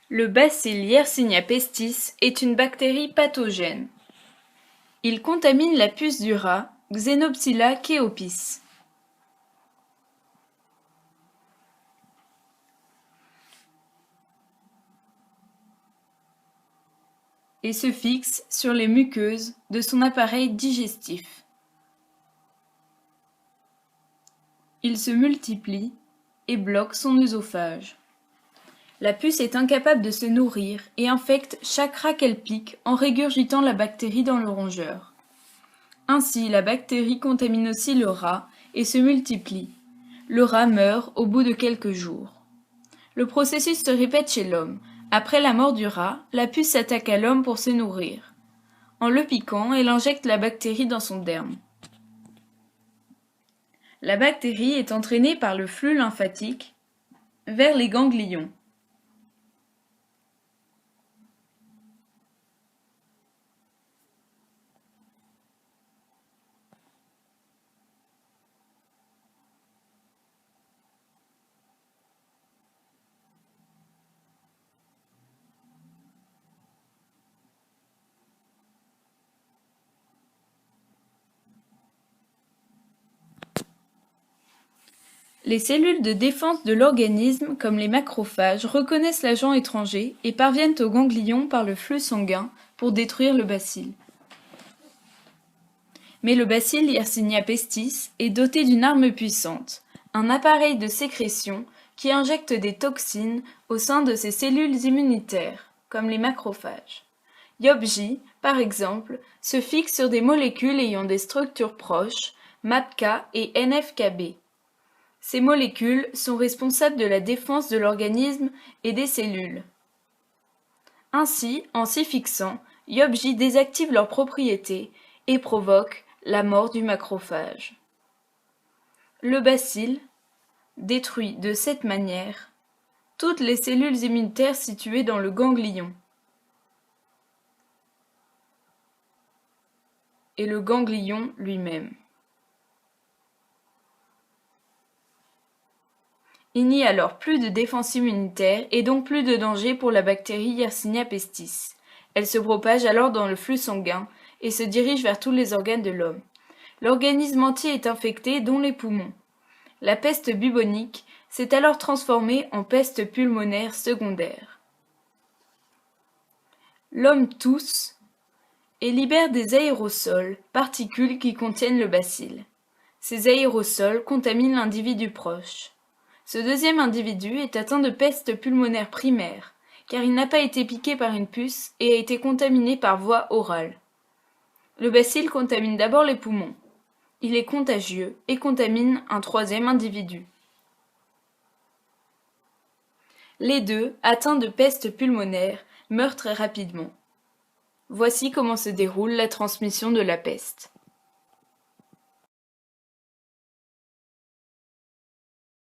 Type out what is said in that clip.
Le bacille Yersinia pestis est une bactérie pathogène. Il contamine la puce du rat, Xenopsylla chaopis. Et se fixe sur les muqueuses de son appareil digestif. Il se multiplie et bloque son œsophage. La puce est incapable de se nourrir et infecte chaque rat qu'elle pique en régurgitant la bactérie dans le rongeur. Ainsi, la bactérie contamine aussi le rat et se multiplie. Le rat meurt au bout de quelques jours. Le processus se répète chez l'homme. Après la mort du rat, la puce s'attaque à l'homme pour se nourrir. En le piquant, elle injecte la bactérie dans son derme. La bactérie est entraînée par le flux lymphatique vers les ganglions. Les cellules de défense de l'organisme, comme les macrophages, reconnaissent l'agent étranger et parviennent au ganglion par le flux sanguin pour détruire le bacille. Mais le bacille Yersinia pestis est doté d'une arme puissante, un appareil de sécrétion qui injecte des toxines au sein de ses cellules immunitaires, comme les macrophages. YOBJ, par exemple, se fixe sur des molécules ayant des structures proches, MAPK et NFKB. Ces molécules sont responsables de la défense de l'organisme et des cellules. Ainsi, en s'y fixant, YOBJ désactive leurs propriétés et provoque la mort du macrophage. Le bacille détruit de cette manière toutes les cellules immunitaires situées dans le ganglion. Et le ganglion lui-même. Il n'y a alors plus de défense immunitaire et donc plus de danger pour la bactérie Yersinia pestis. Elle se propage alors dans le flux sanguin et se dirige vers tous les organes de l'homme. L'organisme entier est infecté, dont les poumons. La peste bubonique s'est alors transformée en peste pulmonaire secondaire. L'homme tousse et libère des aérosols, particules qui contiennent le bacille. Ces aérosols contaminent l'individu proche. Ce deuxième individu est atteint de peste pulmonaire primaire, car il n'a pas été piqué par une puce et a été contaminé par voie orale. Le bacille contamine d'abord les poumons. Il est contagieux et contamine un troisième individu. Les deux, atteints de peste pulmonaire, meurent très rapidement. Voici comment se déroule la transmission de la peste.